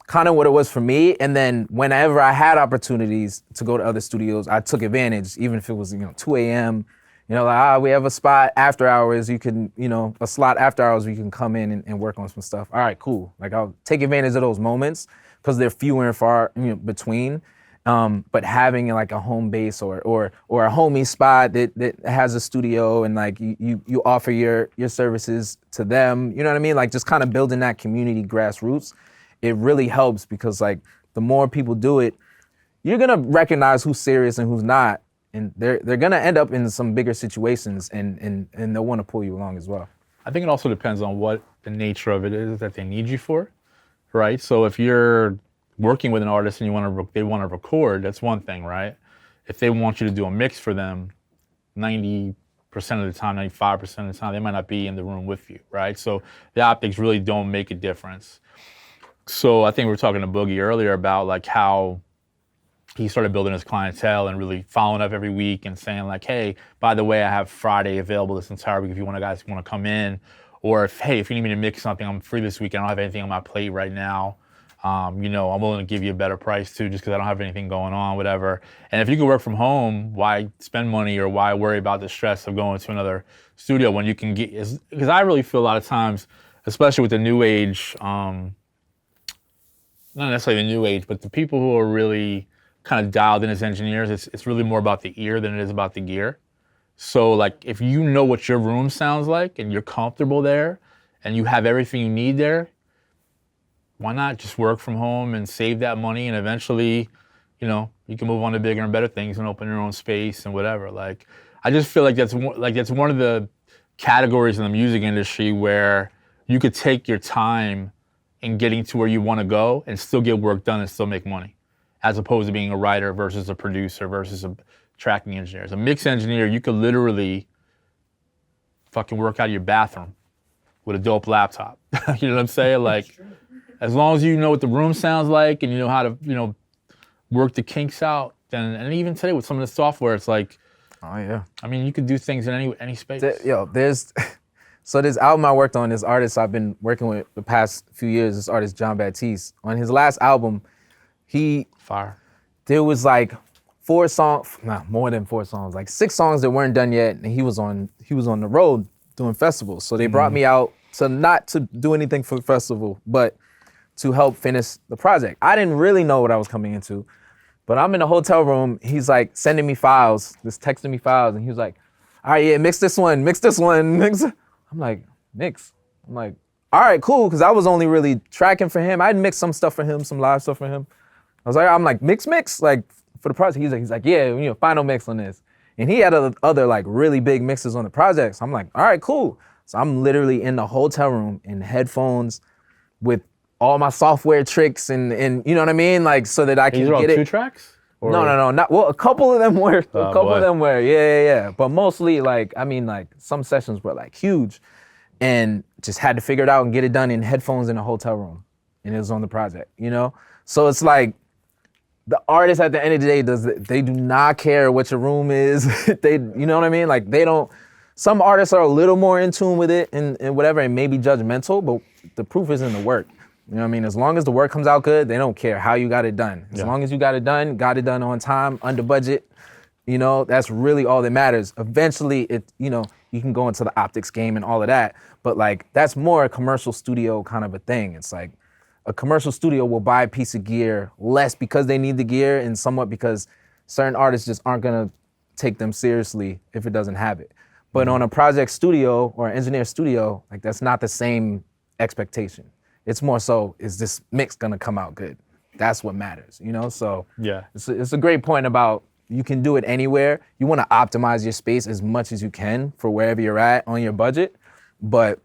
kind of what it was for me. And then whenever I had opportunities to go to other studios, I took advantage, even if it was 2 a.m., we have a spot after hours, you can, a slot after hours where you can come in and work on some stuff. All right, cool. Like I'll take advantage of those moments because they're fewer and far between. But having like a home base or a homie spot that has a studio and like you offer your services to them, you know what I mean? Like just kind of building that community grassroots, it really helps because like the more people do it, you're gonna recognize who's serious and who's not, and they're gonna end up in some bigger situations and they'll want to pull you along as well. I think it also depends on what the nature of it is that they need you for, right? So if you're working with an artist and they want to record, that's one thing, right? If they want you to do a mix for them, 90% of the time, 95% of the time, they might not be in the room with you, right? So the optics really don't make a difference. So I think we were talking to Boogie earlier about like how he started building his clientele and really following up every week and saying like, hey, by the way, I have Friday available this entire week if you guys want to come in. Or if you need me to mix something, I'm free this week. I don't have anything on my plate right now. I'm willing to give you a better price too, just because I don't have anything going on, whatever. And if you can work from home, why spend money or why worry about the stress of going to another studio when you can get, because I really feel a lot of times, especially with the new age, not necessarily the new age, but the people who are really kind of dialed in as engineers, it's really more about the ear than it is about the gear. So like if you know what your room sounds like and you're comfortable there and you have everything you need there, why not just work from home and save that money and eventually, you can move on to bigger and better things and open your own space and whatever. Like, I just feel like that's one of the categories in the music industry where you could take your time in getting to where you want to go and still get work done and still make money, as opposed to being a writer versus a producer versus a tracking engineer. As a mix engineer, you could literally fucking work out of your bathroom with a dope laptop. You know what I'm saying? Like, as long as you know what the room sounds like and you know how to, work the kinks out, then, and even today with some of the software, it's like, oh yeah. I mean, you could do things in any space. So this album I worked on, this artist I've been working with the past few years, this artist John Baptiste. On his last album, there was like more than 4 songs, like 6 songs that weren't done yet, and he was on the road doing festivals. So they brought me out to not to do anything for the festival, but to help finish the project. I didn't really know what I was coming into, but I'm in a hotel room. He's like sending me files, just texting me files, and he was like, all right, yeah, mix this one. I'm like, mix? I'm like, all right, cool, because I was only really tracking for him. I'd mix some stuff for him, some live stuff for him. I'm like, mix, like for the project. He's like, yeah, final mix on this. And he had other like really big mixes on the project. So I'm like, all right, cool. So I'm literally in the hotel room in headphones with all my software tricks and you know what I mean? Like so that I can get it. 2 tracks? Or? No. Well, a couple of them were. Yeah. But mostly like some sessions were like huge and just had to figure it out and get it done in headphones in a hotel room. And it was on the project, So it's like the artist at the end of the day they do not care what your room is. You know what I mean? Like they don't. Some artists are a little more in tune with it and whatever and maybe judgmental, but the proof is in the work. You know what I mean? As long as the work comes out good, they don't care how you got it done. As long as you got it done on time, under budget, that's really all that matters. Eventually, you can go into the optics game and all of that, but like that's more a commercial studio kind of a thing. It's like a commercial studio will buy a piece of gear less because they need the gear and somewhat because certain artists just aren't gonna take them seriously if it doesn't have it. But on a project studio or an engineer studio, like that's not the same expectation. It's more so, is this mix gonna come out good? That's what matters, So yeah, it's a great point about you can do it anywhere. You wanna optimize your space as much as you can for wherever you're at on your budget, but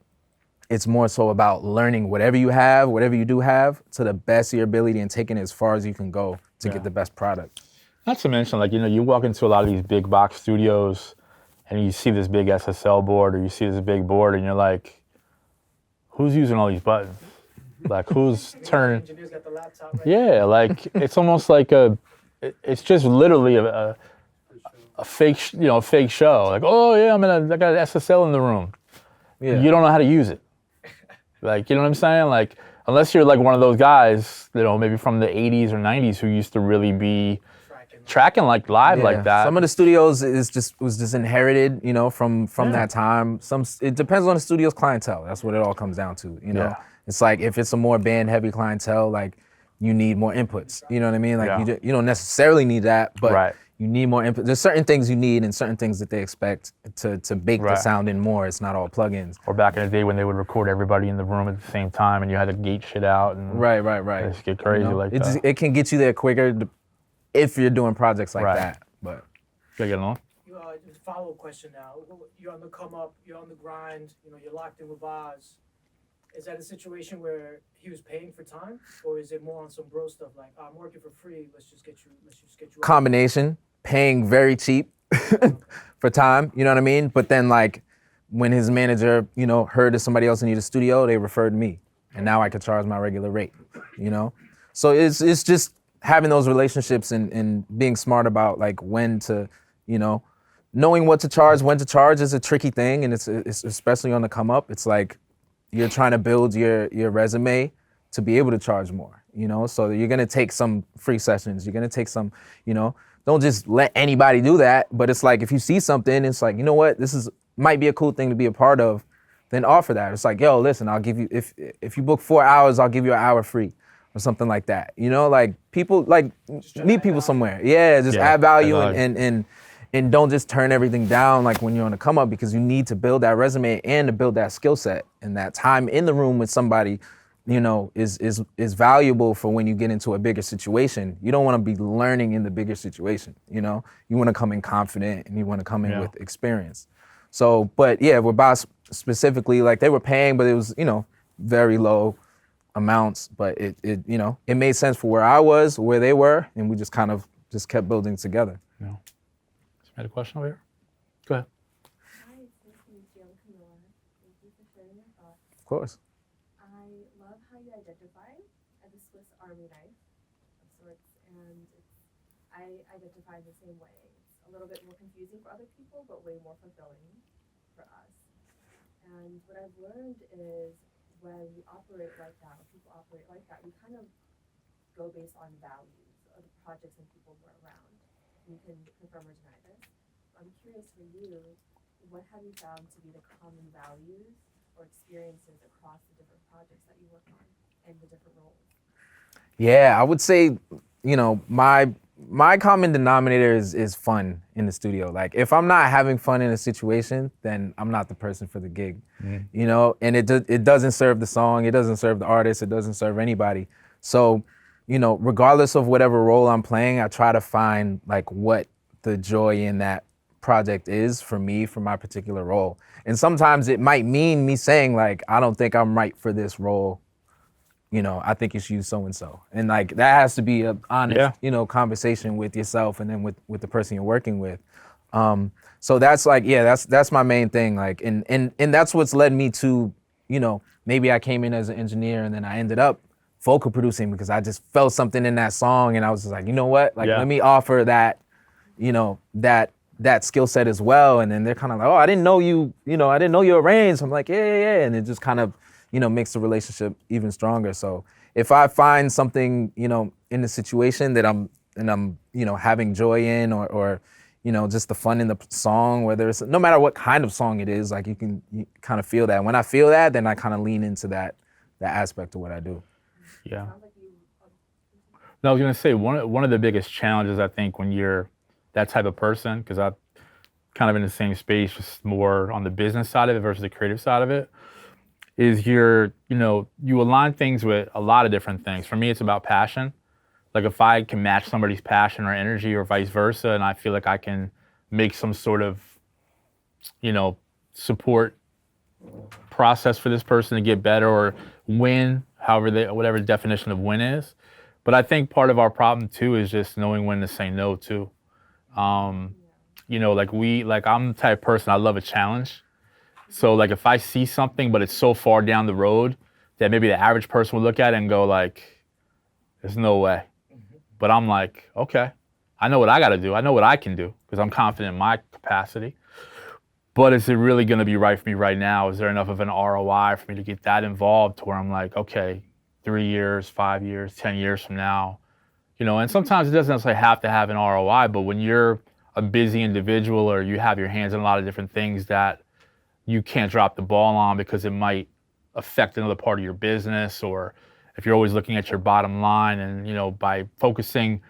it's more so about learning whatever you do have to the best of your ability and taking it as far as you can go to get the best product. Not to mention, like, you walk into a lot of these big box studios and you see this big SSL board or you see this big board and you're like, who's using all these buttons? Like who's turning? Engineers got the laptop right yeah, like it's almost like it's just literally a fake, fake show. Like, oh yeah, I got an SSL in the room. Yeah. You don't know how to use it. Like, you know what I'm saying? Like, unless you're like one of those guys, maybe from the 80s or 90s who used to really be tracking like live like that. Some of the studios was just inherited, from that time. It depends on the studio's clientele. That's what it all comes down to, Yeah. It's like if it's a more band heavy clientele, like you need more inputs. You know what I mean? Like Yeah. you don't necessarily need that, but Right. you need more input. There's certain things you need and certain things that they expect to bake the Right. sound in more. It's not all plugins. Or back in the day when they would record everybody in the room at the same time and you had to gate shit out and Right. just get crazy like it that. It can get you there quicker if you're doing projects like Right. that. But Gotta get along. Just a follow-up question now. You're on the come up, you're on the grind, you're locked in with Oz. Is that a situation where he was paying for time, or is it more on some bro stuff like I'm working for free, let's just get you combination, paying very cheap for time, you know what I mean? But then like when his manager, heard that somebody else needed a studio, they referred me. And now I could charge my regular rate, So it's just having those relationships and being smart about like when to, knowing what to charge, when to charge is a tricky thing. And it's especially on the come up. It's like you're trying to build your resume to be able to charge more, So you're gonna take some free sessions. You're gonna take some, don't just let anybody do that. But it's like if you see something, it's like, you know what, might be a cool thing to be a part of, then offer that. It's like, yo, listen, I'll give you, if you book 4 hours, I'll give you an hour free or something like that. Like people, like meet people somewhere. Yeah, just add value and don't just turn everything down like when you're on the come up, because you need to build that resume and to build that skill set, and that time in the room with somebody, is valuable for when you get into a bigger situation. You don't want to be learning in the bigger situation, You want to come in confident and you want to come in with experience. So, but yeah, with Boss specifically, like they were paying, but it was, very low amounts, but it made sense for where I was, where they were, and we just kind of just kept building together. Yeah. Had a question over here? Go ahead. Hi, this is Jill Camilla. Thank you for sharing your thoughts. Of course. I love how you identify as a Swiss Army knife of sorts, and I identify the same way. It's a little bit more confusing for other people, but way more fulfilling for us. And what I've learned is when we operate like that, when people operate like that, we kind of go based on values of the projects and people we're around. You can confirm or deny this. I'm curious for you, what have you found to be the common values or experiences across the different projects that you work on and the different roles? Yeah, I would say, my common denominator is fun in the studio. Like if I'm not having fun in a situation, then I'm not the person for the gig, and it doesn't serve the song, it doesn't serve the artist, it doesn't serve anybody. So, regardless of whatever role I'm playing, I try to find like what the joy in that project is for me, for my particular role. And sometimes it might mean me saying like, I don't think I'm right for this role. I think you should use so-and-so. And like, that has to be an honest, conversation with yourself and then with the person you're working with. So that's like, that's my main thing. Like, and that's what's led me to, maybe I came in as an engineer and then I ended up vocal producing because I just felt something in that song and I was just like, you know what? Like, let me offer that, that skill set as well. And then they're kind of like, oh, I didn't know you arranged. I'm like, yeah. And it just kind of, makes the relationship even stronger. So if I find something, in the situation that I'm having joy in or just the fun in the song, whether it's, no matter what kind of song it is, like you kind of feel that. When I feel that, then I kind of lean into that aspect of what I do. Yeah. No, I was gonna say one of the biggest challenges I think when you're that type of person, because I'm kind of in the same space, just more on the business side of it versus the creative side of it, is you align things with a lot of different things. For me, it's about passion. Like if I can match somebody's passion or energy or vice versa, and I feel like I can make some sort of, support process for this person to get better or win, whatever the definition of win is. But I think part of our problem too is just knowing when to say no too. I'm the type of person, I love a challenge. So like if I see something, but it's so far down the road that maybe the average person would look at it and go like, there's no way. But I'm like, okay, I know what I got to do. I know what I can do because I'm confident in my capacity. But is it really going to be right for me right now? Is there enough of an ROI for me to get that involved to where I'm like, okay, 3 years, 5 years, 10 years from now, and sometimes it doesn't necessarily have to have an ROI, but when you're a busy individual or you have your hands in a lot of different things that you can't drop the ball on because it might affect another part of your business or if you're always looking at your bottom line and, you know, by focusing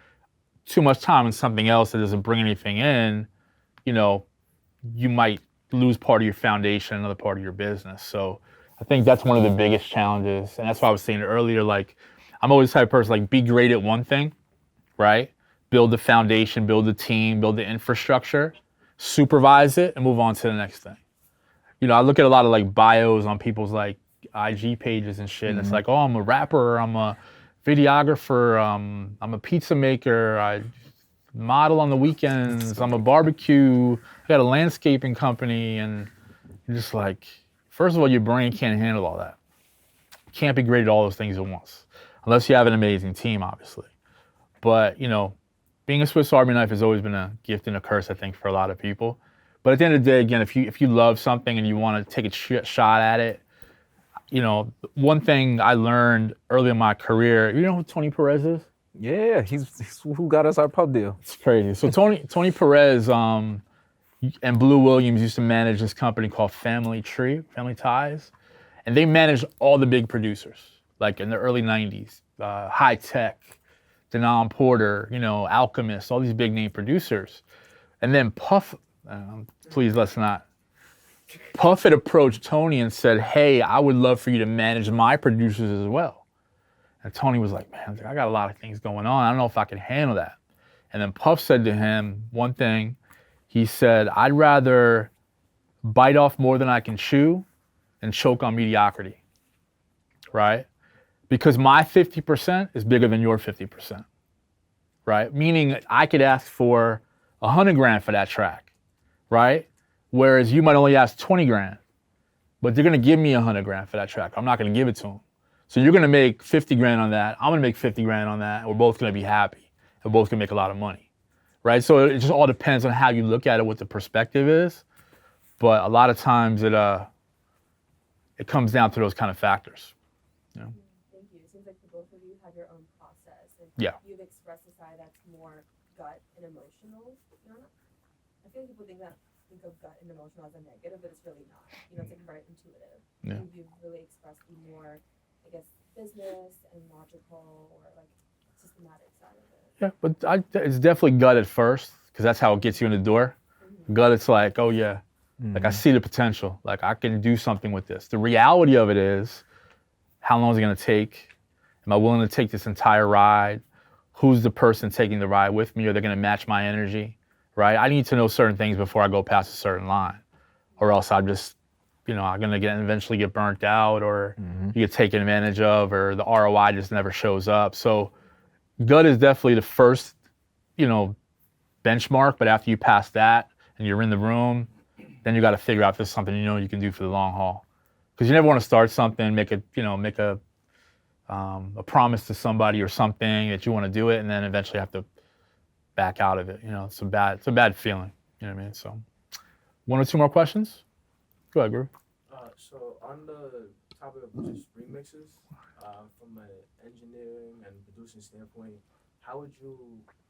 too much time on something else that doesn't bring anything in, you know, you might lose part of your foundation, another part of your business. So I think that's one of the biggest challenges. And that's why I was saying earlier, like, I'm always the type of person, like, be great at one thing, right? Build the foundation, build the team, build the infrastructure, supervise it, and move on to the next thing. You know, I look at a lot of, like, bios on people's, like, IG pages and shit, and it's like, oh, I'm a rapper, I'm a videographer, I'm a pizza maker, I model on the weekends, I'm a barbecue, I got a landscaping company, and you're just like, first of all, your brain can't handle all that. You can't be great at all those things at once, unless you have an amazing team, obviously. But, you know, being a Swiss Army knife has always been a gift and a curse, I think, for a lot of people. But at the end of the day, again, if you love something and you want to take a shot at it, you know, one thing I learned early in my career, you know who Tony Perez is? Yeah, he's who got us our pub deal. It's crazy. So Tony Perez and Blue Williams used to manage this company called Family Ties, and they managed all the big producers, like in the early 90s, High Tech, Denon Porter, you know, Alchemist, all these big name producers. And then Puff, please let's not. Puff had approached Tony and said, hey, I would love for you to manage my producers as well. And Tony was like, man, I got a lot of things going on. I don't know if I can handle that. And then Puff said to him one thing. He said, I'd rather bite off more than I can chew and choke on mediocrity, right? Because my 50% is bigger than your 50%, right? Meaning I could ask for $100,000 for that track, right? Whereas you might only ask 20 grand, but they're gonna give me 100 grand for that track. I'm not gonna give it to them. So you're gonna make 50 grand on that. I'm gonna make 50 grand on that. And we're both gonna be happy. We're both gonna make a lot of money, right? So it just all depends on how you look at it, what the perspective is. But a lot of times it comes down to those kind of factors. You know? Thank you. It seems like the both of you have your own process. And Yeah. You've expressed a side that's more gut and emotional. You know, I feel like people think of gut and emotional as a negative, but it's really not. You know, it's like very intuitive. Yeah. And you've really expressed the more, I guess, business and logical or like systematic side of it. Yeah, but it's definitely gut at first, because that's how it gets you in the door. Gut, it's like, oh yeah, like I see the potential. Like I can do something with this. The reality of it is, how long is it gonna take? Am I willing to take this entire ride? Who's the person taking the ride with me? Are they gonna match my energy? Right? I need to know certain things before I go past a certain line, or else I'm just, you know, I'm gonna eventually get burnt out, or you get taken advantage of, or the ROI just never shows up. So gut is definitely the first, you know, benchmark, but after you pass that and you're in the room, then you got to figure out if there's something you know you can do for the long haul. Because you never want to start something, make a promise to somebody or something that you want to do it, and then eventually have to back out of it. You know, it's a bad feeling. You know what I mean? So, one or two more questions? Go ahead, Guru. So on the topic of just remixes, from an engineering and producing standpoint, how would you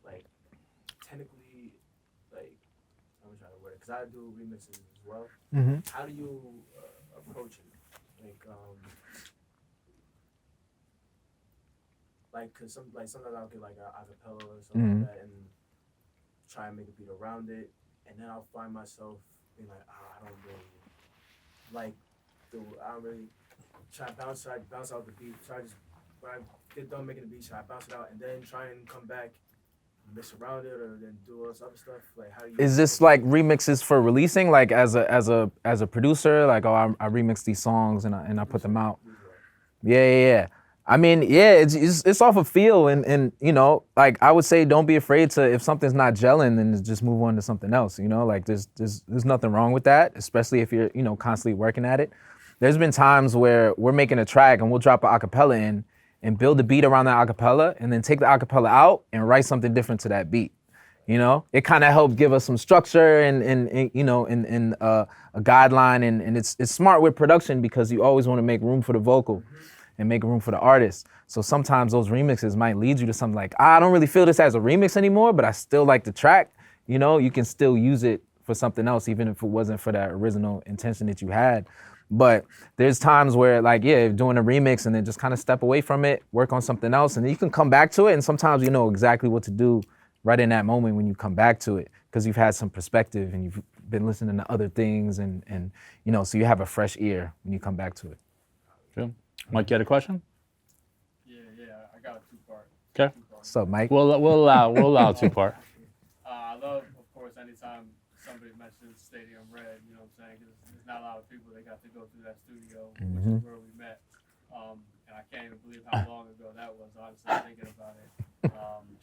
like technically like, I'm trying to word it, because I do remixes as well. How do you approach it? Like, cause sometimes I'll get like a acapella or something like that and try and make a beat around it, and then I'll find myself being like, I don't really try to bounce out the beat. Try just when I get done making the beat, try to bounce it out, and then try and come back, mix around it, or then do all this other stuff. Like, how do you? Is this like remixes for releasing, like as a producer, like, oh, I remix these songs and I put them out? Yeah. I mean, yeah, it's off of feel, and you know, like I would say, don't be afraid to, if something's not gelling, then just move on to something else. You know, like there's nothing wrong with that, especially if you're, you know, constantly working at it. There's been times where we're making a track and we'll drop an acapella in and build a beat around that acapella, and then take the acapella out and write something different to that beat. You know, it kind of helped give us some structure and you know, and a guideline, and it's smart with production because you always want to make room for the vocal and make room for the artist. So sometimes those remixes might lead you to something like, I don't really feel this as a remix anymore, but I still like the track. You know, you can still use it for something else, even if it wasn't for that original intention that you had. But there's times where like, yeah, doing a remix and then just kind of step away from it, work on something else, and then you can come back to it. And sometimes you know exactly what to do right in that moment when you come back to it, because you've had some perspective and you've been listening to other things, and you know, so you have a fresh ear when you come back to it. Good. Mike, you had a question? Yeah, I got a two-part. Okay. What's up, Mike? We'll allow two-part. I love, of course, anytime somebody mentions Stadium Red, you know what I'm saying? 'Cause there's not a lot of people that got to go through that studio, which is where we met. And I can't even believe how long ago that was, honestly, thinking about it.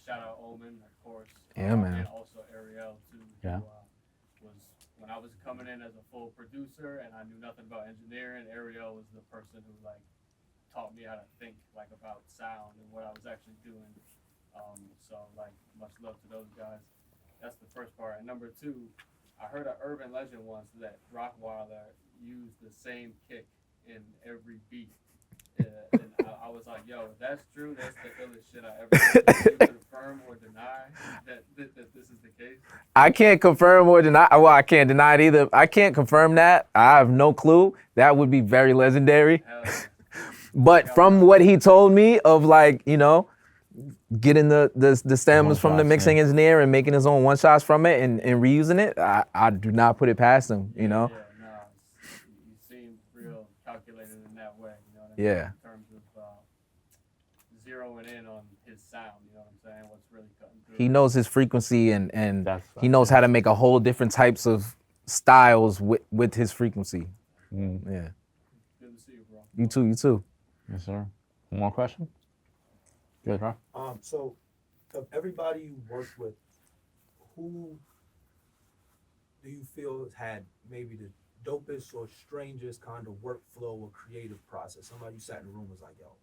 Shout out Omen, of course. Yeah, man. And also Ariel, too. Yeah. Who was, when I was coming in as a full producer and I knew nothing about engineering, Ariel was the person who, like, taught me how to think, like, about sound and what I was actually doing. So, like, much love to those guys. That's the first part. And number two, I heard an urban legend once that Rockwilder used the same kick in every beat. And I was like, yo, if that's true, that's the illest shit I ever heard. Can you confirm or deny that this is the case? I can't confirm or deny. Well, I can't deny it either. I can't confirm that. I have no clue. That would be very legendary. Hell yeah. But from what he told me of, like, you know, getting the stems from the One-shots, mixing yeah. engineer and making his own one shots from it and reusing it, I do not put it past him, you know? Yeah, no, you seem real calculated in that way, you know what I mean? Yeah. In terms of zeroing in on his sound, you know what I'm saying? What's really cutting through. He knows his frequency and That's- he knows how to make a whole different types of styles with his frequency. Mm. Yeah. Good to see you, bro. You too. Yes, sir. One more question? Good, huh? So, of everybody you worked with, who do you feel has had maybe the dopest or strangest kind of workflow or creative process? Somebody you sat in the room and was like, yo,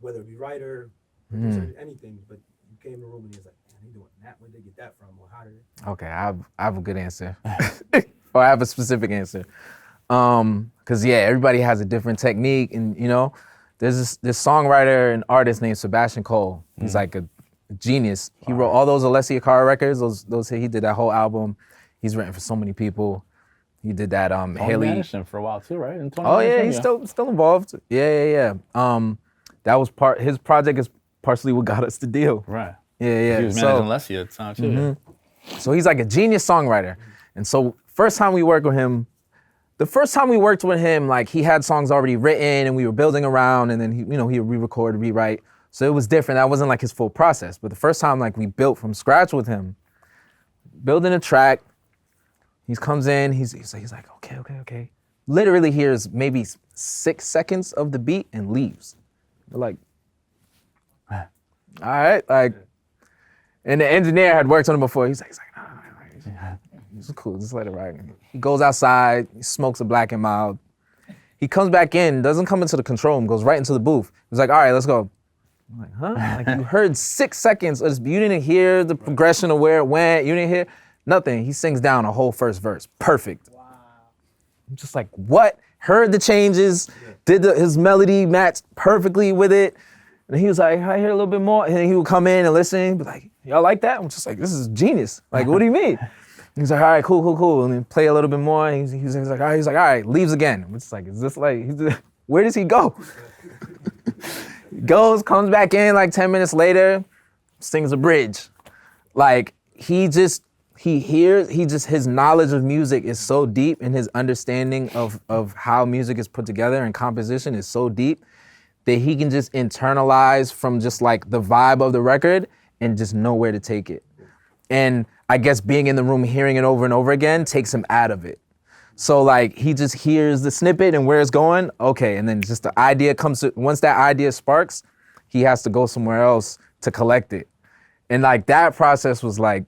whether it be writer, producer, anything, but you came in the room and he was like, man, they doing that. Where'd they get that from? Or how did it? Okay, I have a good answer. Or I have a specific answer. Cause yeah, everybody has a different technique, and you know, there's this songwriter and artist named Sebastian Cole. He's like a genius. He wrote all those Alessia Cara records. Those he did that whole album. He's written for so many people. He did that Tony Haley. managed him for a while too, right? And Tony Oh yeah, managed he's him, still involved. Yeah. That was his project is partially what got us the deal. Right. Yeah. He was So- managing Alessia at the time too. So he's like a genius songwriter. And so first time we worked with him, like he had songs already written and we were building around, and then he would re-record, rewrite. So it was different. That wasn't like his full process. But the first time like we built from scratch with him, building a track, he comes in, he's like, okay. Literally hears maybe 6 seconds of the beat and leaves. We're like, all right, like, and the engineer had worked on it before. He's like, no. It's cool, just let it ride. He goes outside, he smokes a black and mild. He comes back in, doesn't come into the control room, goes right into the booth. He's like, all right, let's go. I'm like, huh? Like, you heard 6 seconds of this, you didn't hear the progression of where it went, you didn't hear nothing. He sings down a whole first verse, perfect. Wow. I'm just like, what? Heard the changes, did his melody matched perfectly with it. And he was like, I hear a little bit more. And then he would come in and listen, be like, y'all like that? I'm just like, this is genius. Like, what do you mean? He's like, all right, cool. And then play a little bit more. And he's like, all right, leaves again. I'm just like, is this like, where does he go? He goes, comes back in like 10 minutes later, sings a bridge. Like, his knowledge of music is so deep, and his understanding of how music is put together and composition is so deep that he can just internalize from just like the vibe of the record and just know where to take it. And I guess being in the room, hearing it over and over again takes him out of it. So like he just hears the snippet and where it's going, okay, and then just the idea comes to, once that idea sparks, he has to go somewhere else to collect it. And like that process was like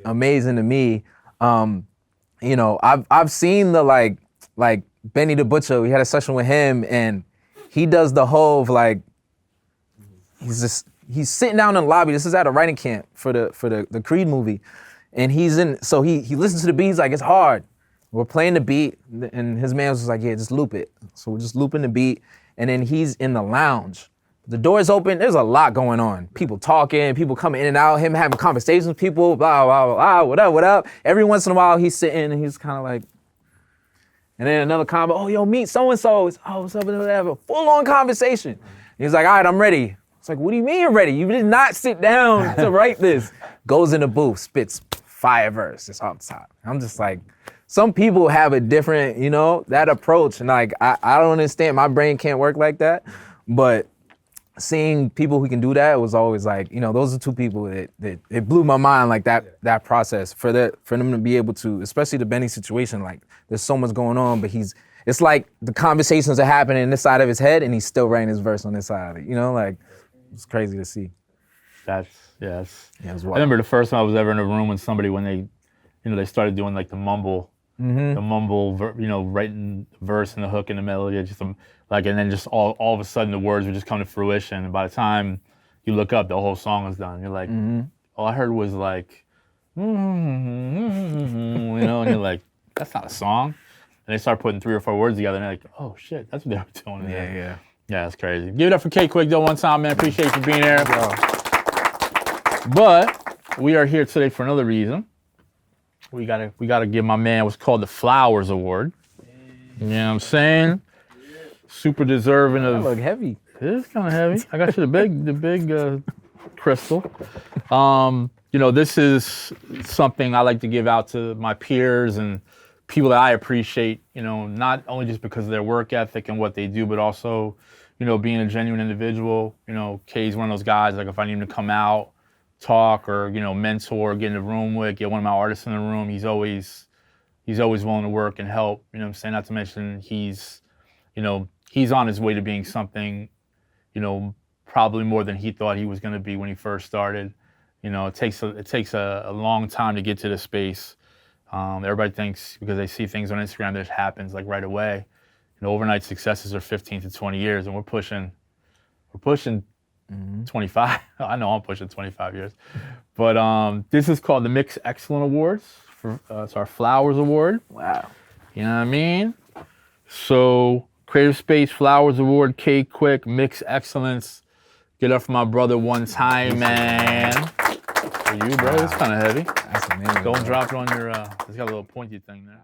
amazing to me. You know, I've seen the like Benny the Butcher, we had a session with him and he does the whole of like, he's sitting down in the lobby. This is at a writing camp for the Creed movie. And so he listens to the beat, he's like, it's hard. We're playing the beat, and his man was like, yeah, just loop it. So we're just looping the beat, and then he's in the lounge. The door's open, there's a lot going on. People talking, people coming in and out, him having conversations with people, blah, blah, blah, what up. Every once in a while, he's sitting, and he's kind of like, And then another combo, oh, yo, meet so-and-so. It's, oh, what's up, whatever. Full-on conversation. He's like, all right, I'm ready. It's like, what do you mean you're ready? You did not sit down to write this. Goes in the booth, spits fire verse. It's off the top. I'm just like, some people have a different, you know, that approach. And like, I don't understand. My brain can't work like that. But seeing people who can do that was always like, you know, those are two people that it blew my mind, like that process for them to be able to, especially the Benny situation, like there's so much going on, but it's like the conversations are happening in this side of his head and he's still writing his verse on this side of it, you know, like it's crazy to see. Yes. Yeah, it was I wild. remember the first time I was ever in a room with somebody when they, you know, they started doing like the mumble, you know, writing the verse and the hook and the melody, just like, and then just all of a sudden the words would just come to fruition. And by the time you look up, the whole song is done. You're like, all I heard was like, you know, and you're like, that's not a song. And they start putting 3 or 4 words together, and they're like, oh shit, that's what they were doing. Yeah. Yeah, that's crazy. Give it up for K Quick though one time, man. Appreciate you being here. But we are here today for another reason. We gotta give my man what's called the Flowers Award. You know what I'm saying? Super deserving of. That look heavy. It is kind of heavy. I got you the big crystal. You know, this is something I like to give out to my peers and people that I appreciate, you know, not only just because of their work ethic and what they do, but also, you know, being a genuine individual. You know, Kay's one of those guys, like if I need him to come out, talk, or, you know, mentor, get in the room with, get one of my artists in the room, he's always willing to work and help, you know what I'm saying? Not to mention he's on his way to being something, you know, probably more than he thought he was going to be when he first started. You know, it takes a long time to get to this space. Everybody thinks because they see things on Instagram that it happens like right away. You know, overnight successes are 15 to 20 years, and we're pushing 25. I know I'm pushing 25 years. But this is called the Mix Excellent Awards. It's our Flowers Award. Wow. You know what I mean? So Creative Space Flowers Award, K Quick, Mix Excellence. Get up for my brother one time, man. For you, bro. It's kind of heavy. That's amazing. Don't drop it on your, it's got a little pointy thing there.